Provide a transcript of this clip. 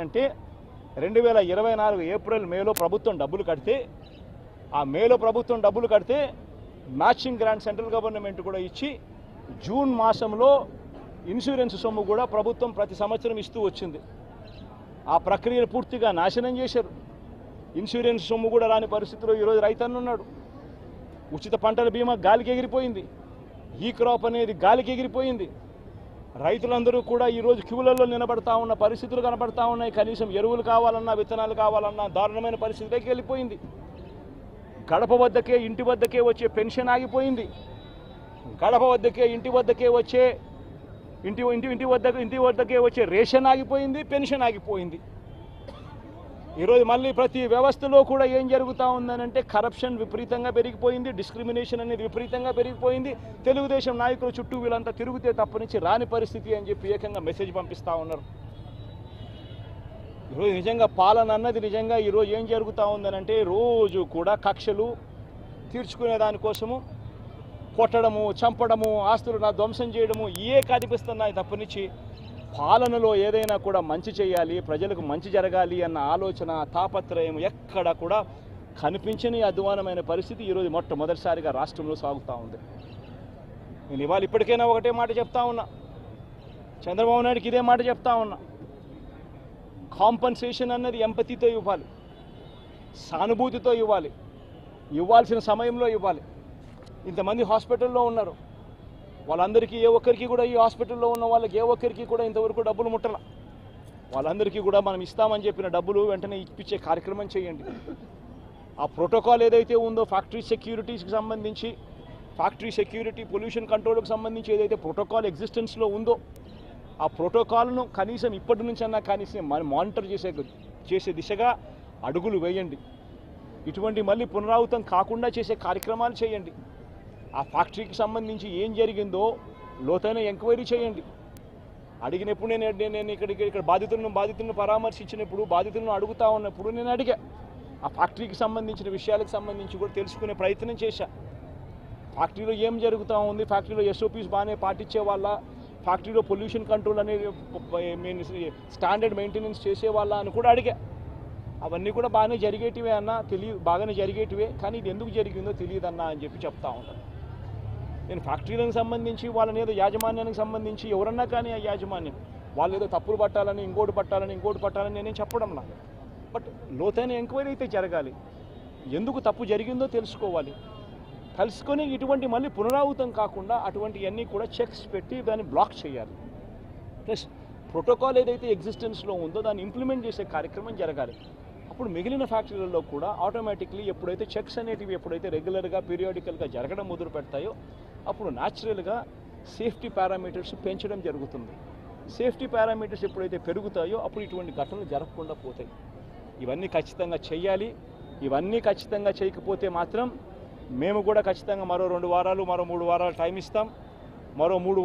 అంటే 2024 ఏప్రిల్ మేలో ప్రభుత్వం డబ్బులు కడితే ఆ మేలో ప్రభుత్వం డబ్బులు కడితే మ్యాచింగ్ గ్రాంట్ సెంట్రల్ గవర్నమెంట్ కూడా ఇచ్చి జూన్ మాసంలో ఇన్సూరెన్స్ సొమ్ము కూడా ప్రభుత్వం ప్రతి సంవత్సరం ఇస్తూ వచ్చింది. ఆ ప్రక్రియను పూర్తిగా నాశనం చేశారు. ఇన్సూరెన్స్ సొమ్ము కూడా రాని పరిస్థితిలో ఈరోజు రైతన్న ఉన్నాడు. ఉచిత పంటల బీమా గాలికి ఎగిరిపోయింది. ఈ క్రాప్ అనేది గాలికి ఎగిరిపోయింది. రైతులందరూ కూడా ఈరోజు క్యూలలో నిలబడతా ఉన్న పరిస్థితులు కనబడతా ఉన్నాయి. కనీసం ఎరువులు కావాలన్నా విత్తనాలు కావాలన్నా దారుణమైన పరిస్థితిలోకి వెళ్ళిపోయింది. గడప వద్దకే ఇంటి వద్దకే వచ్చే పెన్షన్ ఆగిపోయింది. గడప వద్దకే ఇంటి వద్దకే వచ్చే ఇంటి వద్దకే వచ్చే రేషన్ ఆగిపోయింది, పెన్షన్ ఆగిపోయింది. ఈరోజు మళ్ళీ ప్రతి వ్యవస్థలో కూడా ఏం జరుగుతూ ఉందనంటే కరప్షన్ విపరీతంగా పెరిగిపోయింది, డిస్క్రిమినేషన్ అనేది విపరీతంగా పెరిగిపోయింది. తెలుగుదేశం నాయకుల చుట్టూ వీళ్ళంతా తిరుగుతే తప్ప నుంచి రాని పరిస్థితి అని చెప్పి ఏకంగా మెసేజ్ పంపిస్తూ ఉన్నారు. ఈరోజు నిజంగా పాలన అన్నది నిజంగా ఈరోజు ఏం జరుగుతూ ఉందనంటే రోజు కూడా కక్షలు తీర్చుకునే దానికోసము కొట్టడము, చంపడము, ఆస్తులను ధ్వంసం చేయడము ఇవే కనిపిస్తున్నాయి తప్పనిచ్చి పాలనలో ఏదైనా కూడా మంచి చేయాలి, ప్రజలకు మంచి జరగాలి అన్న ఆలోచన తాపత్రయం ఎక్కడ కూడా కనిపించని అధ్వానమైన పరిస్థితి ఈరోజు మొట్టమొదటిసారిగా రాష్ట్రంలో సాగుతూ ఉంది. నేను ఇవాళ ఇప్పటికైనా ఒకటే మాట చెప్తా ఉన్నా, చంద్రబాబు నాయుడుకి ఇదే మాట చెప్తా ఉన్నా. కాంపన్సేషన్ అన్నది ఎంపతితో ఇవ్వాలి, సానుభూతితో ఇవ్వాలి, ఇవ్వాల్సిన సమయంలో ఇవ్వాలి. ఇంతమంది హాస్పిటల్లో ఉన్నారు, వాళ్ళందరికీ ఏ ఒక్కరికి కూడా ఈ హాస్పిటల్లో ఉన్న వాళ్ళకి ఏ ఒక్కరికి కూడా ఇంతవరకు డబ్బులు ముట్టల. వాళ్ళందరికీ కూడా మనం ఇస్తామని చెప్పిన డబ్బులు వెంటనే ఇప్పించే కార్యక్రమం చేయండి. ఆ ప్రోటోకాల్ ఏదైతే ఉందో ఫ్యాక్టరీ సెక్యూరిటీస్కి సంబంధించి, ఫ్యాక్టరీ సెక్యూరిటీ పొల్యూషన్ కంట్రోల్కి సంబంధించి ఏదైతే ప్రోటోకాల్ ఎగ్జిస్టెన్స్లో ఉందో ఆ ప్రోటోకాల్ను కనీసం ఇప్పటి నుంచన్నా కనీసం మానిటర్ చేసే దిశగా అడుగులు వేయండి. ఇటువంటి మళ్ళీ పునరావృతం కాకుండా చేసే కార్యక్రమాలు చేయండి. ఆ ఫ్యాక్టరీకి సంబంధించి ఏం జరిగిందో లోతైన ఎంక్వైరీ చేయండి. అడిగినప్పుడు నేను ఇక్కడ బాధితులను పరామర్శించినప్పుడు, బాధితులను అడుగుతా ఉన్నప్పుడు నేను అడిగా. ఆ ఫ్యాక్టరీకి సంబంధించిన విషయాలకు సంబంధించి కూడా తెలుసుకునే ప్రయత్నం చేశా. ఫ్యాక్టరీలో ఏం జరుగుతూ ఉంది, ఫ్యాక్టరీలో ఎస్ఓపీస్ బాగానే పాటించే వాళ్ళ, ఫ్యాక్టరీలో పొల్యూషన్ కంట్రోల్ అనేది స్టాండర్డ్ మెయింటెనెన్స్ చేసే వాళ్ళ అని కూడా అడిగా. అవన్నీ కూడా బాగానే జరిగేటివే అన్న, బాగానే జరిగేటివే, కానీ ఇది ఎందుకు జరిగిందో తెలియదన్నా అని చెప్పి చెప్తా ఉంటాను. నేను ఫ్యాక్టరీలకు సంబంధించి వాళ్ళని ఏదో యాజమాన్యానికి సంబంధించి ఎవరన్నా కానీ ఆ యాజమాన్యం వాళ్ళు ఏదో తప్పులు పట్టాలని ఇంకోటి పట్టాలని నేనేం చెప్పడంలా. బట్ లోతైన ఎంక్వైరీ అయితే జరగాలి. ఎందుకు తప్పు జరిగిందో తెలుసుకోవాలి. తెలుసుకొని ఇటువంటి మళ్ళీ పునరావృతం కాకుండా అటువంటివన్నీ కూడా చెక్స్ పెట్టి దాన్ని బ్లాక్ చేయాలి. ప్లస్ ప్రోటోకాల్ ఏదైతే ఎగ్జిస్టెన్స్లో ఉందో దాన్ని ఇంప్లిమెంట్ చేసే కార్యక్రమం జరగాలి. అప్పుడు మిగిలిన ఫ్యాక్టరీలలో కూడా ఆటోమేటిక్లీ ఎప్పుడైతే చెక్స్ అనేటివి ఎప్పుడైతే రెగ్యులర్గా పీరియాడికల్గా జరగడం మొదలు పెడతాయో అప్పుడు న్యాచురల్గా సేఫ్టీ పారామీటర్స్ పెంచడం జరుగుతుంది. సేఫ్టీ పారామీటర్స్ ఎప్పుడైతే పెరుగుతాయో అప్పుడు ఇటువంటి ఘటనలు జరగకుండా పోతాయి. ఇవన్నీ ఖచ్చితంగా చేయాలి. ఇవన్నీ ఖచ్చితంగా చేయకపోతే మాత్రం మేము కూడా ఖచ్చితంగా మరో 2 వారాలు, మరో 3 వారాలు టైం ఇస్తాం. మరో 3 వారాలు